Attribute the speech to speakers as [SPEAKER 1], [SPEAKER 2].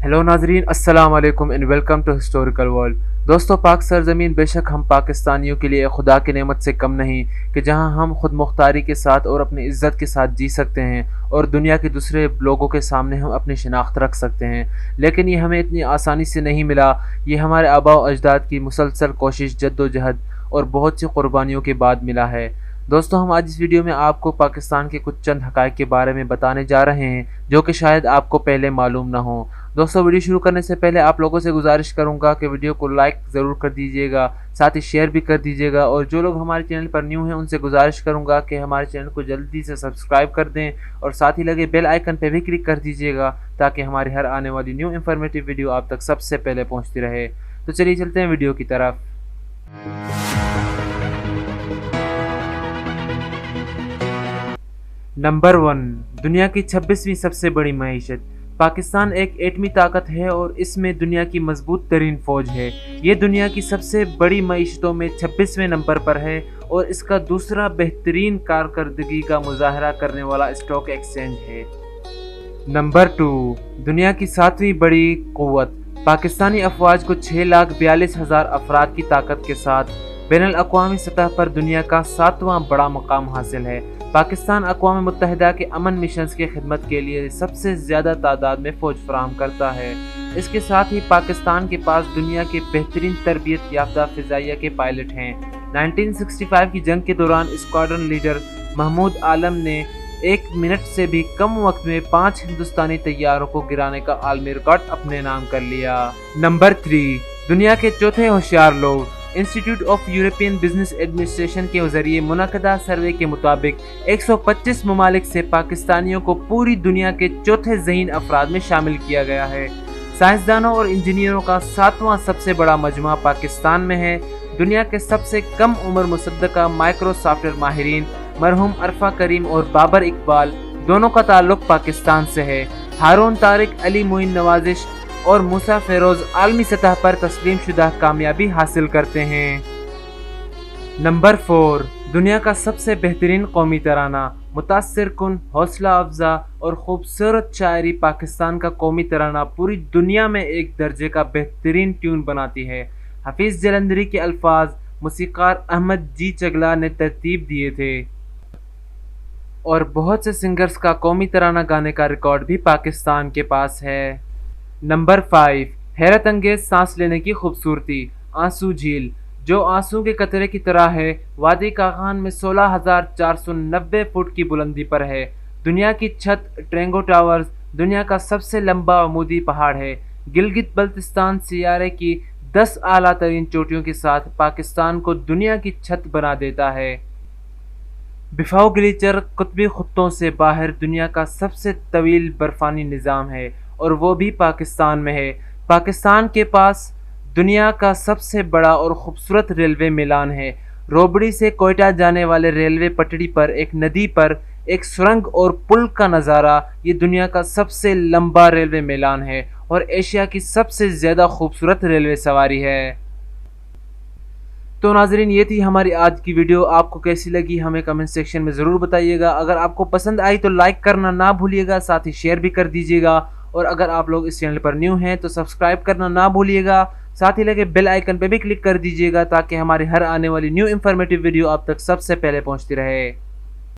[SPEAKER 1] Hello नाजरीन, अस्सलाम वालेकुम and welcome to historical world. दोस्तों, पाक सरजमीन बेशक हम पाकिस्तानियों के लिए खुदा की नेमत से कम नहीं कि जहां हम खुद मुख्तारी के साथ और अपनी इज़्ज़त के साथ जी सकते हैं और दुनिया के दूसरे लोगों के सामने हम अपनी शनाख्त रख सकते हैं। लेकिन ये हमें इतनी आसानी से नहीं मिला। ये हमारे आबा व अजदाद की मुसलसल कोशिश, जद्दोजहद और बहुत सी कुर्बानियों के बाद मिला है। दोस्तों, हम आज इस वीडियो में आपको पाकिस्तान के कुछ चंद हक़ाइक़ के बारे में बताने जा रहे हैं जो कि शायद आपको पहले मालूम ना हो। दोस्तों, वीडियो शुरू करने से पहले आप लोगों से गुजारिश करूंगा कि वीडियो को लाइक ज़रूर कर दीजिएगा, साथ ही शेयर भी कर दीजिएगा, और जो लोग हमारे चैनल पर न्यू हैं उनसे गुजारिश करूंगा कि हमारे चैनल को जल्दी से सब्सक्राइब कर दें और साथ ही लगे बेल आइकन पर भी क्लिक कर दीजिएगा ताकि हमारी हर आने वाली न्यू इन्फॉर्मेटिव वीडियो आप तक सबसे पहले पहुँचती रहे। तो चलिए चलते हैं वीडियो की तरफ। नंबर 1, दुनिया की 26वीं सबसे बड़ी मईशत। पाकिस्तान एक एटमी ताकत है और इसमें दुनिया की मजबूत तरीन फौज है। ये दुनिया की सबसे बड़ी मईशतों में 26वें नंबर पर है और इसका दूसरा बेहतरीन कारकर्दगी का मुजाहरा करने वाला स्टॉक एक्सचेंज है। नंबर 2, दुनिया की 7वीं बड़ी क़ुव्वत। पाकिस्तानी अफवाज को 6,42,000 अफराद की ताकत के साथ बैनुल अक़वामी सतह पर दुनिया का 7वां बड़ा मकाम हासिल है। पाकिस्तान अक़वाम मुत्तहिदा के अमन मिशंस की खिदमत के लिए सबसे ज़्यादा तादाद में फ़ौज फराहम करता है। इसके साथ ही पाकिस्तान के पास दुनिया के बेहतरीन तरबियत याफ्ता फ़िज़ाइया के पायलट हैं। 1965 की जंग के दौरान स्क्वाड्रन लीडर महमूद आलम ने 1 मिनट से भी कम वक्त में 5 हिंदुस्तानी तैयारों को गिराने का आलमी रिकॉर्ड अपने नाम कर लिया। नंबर 3, दुनिया के चौथे होशियार लोग। Institute of European business administration के जरिए मुनक़दा सर्वे के मुताबिक 125 ममालिक से पाकिस्तानियों को पूरी दुनिया के चौथे ज़हीन अफराद में शामिल किया गया है। साइंसदानों और इंजीनियरों का 7वां सबसे बड़ा मजमा पाकिस्तान में है। दुनिया के सबसे कम उम्र मुसद्दका माइक्रो सॉफ्टवेयर माहिरीन मरहूम अरफा करीम और बाबर इकबाल दोनों का ताल्लुक पाकिस्तान से है। हारून तारिक, अली मोइन नवाजिश और मूसा फेरोज आलमी सतह पर तस्लीम शुदा कामयाबी हासिल करते हैं। नंबर 4, दुनिया का सबसे बेहतरीन कौमी तराना। मुतासिर कुन, हौसला अफजा और खूबसूरत शायरी पाकिस्तान का कौमी तराना पूरी दुनिया में एक दर्जे का बेहतरीन ट्यून बनाती है। हफीज़ जलंधरी के अल्फाज मूसीकार अहमद जी चगला ने तरतीब दिए थे और बहुत से सिंगर्स का कौमी तराना गाने का रिकॉर्ड भी पाकिस्तान के पास है। नंबर 5, हैरत अंगेज सांस लेने की खूबसूरती। आंसू झील, जो आंसू के कतरे की तरह है, वादी कागान में 16,490 फुट की बुलंदी पर है। दुनिया की छत ट्रेंगो टावर्स दुनिया का सबसे लंबा अमूदी पहाड़ है। गिलगित बल्तिस्तान सियारे की 10 आला तरीन चोटियों के साथ पाकिस्तान को दुनिया की छत बना देता है। बिफाओ ग्लेशियर कुतबी खुत्तों से बाहर दुनिया का सबसे तवील बर्फानी निज़ाम है और वो भी पाकिस्तान में है। पाकिस्तान के पास दुनिया का सबसे बड़ा और ख़ूबसूरत रेलवे मिलान है। रोबड़ी से कोयटा जाने वाले रेलवे पटड़ी पर एक नदी पर एक सुरंग और पुल का नज़ारा ये दुनिया का सबसे लंबा रेलवे मिलान है और एशिया की सबसे ज़्यादा खूबसूरत रेलवे सवारी है। तो नाजरीन, ये थी हमारी आज की वीडियो। आपको कैसी लगी हमें कमेंट सेक्शन में ज़रूर बताइएगा। अगर आपको पसंद आई तो लाइक करना ना भूलिएगा, साथ ही शेयर भी कर दीजिएगा, और अगर आप लोग इस चैनल पर न्यू हैं तो सब्सक्राइब करना ना भूलिएगा, साथ ही लगे बेल आइकन पर भी क्लिक कर दीजिएगा ताकि हमारी हर आने वाली न्यू इन्फॉर्मेटिव वीडियो आप तक सबसे पहले पहुंचती रहे।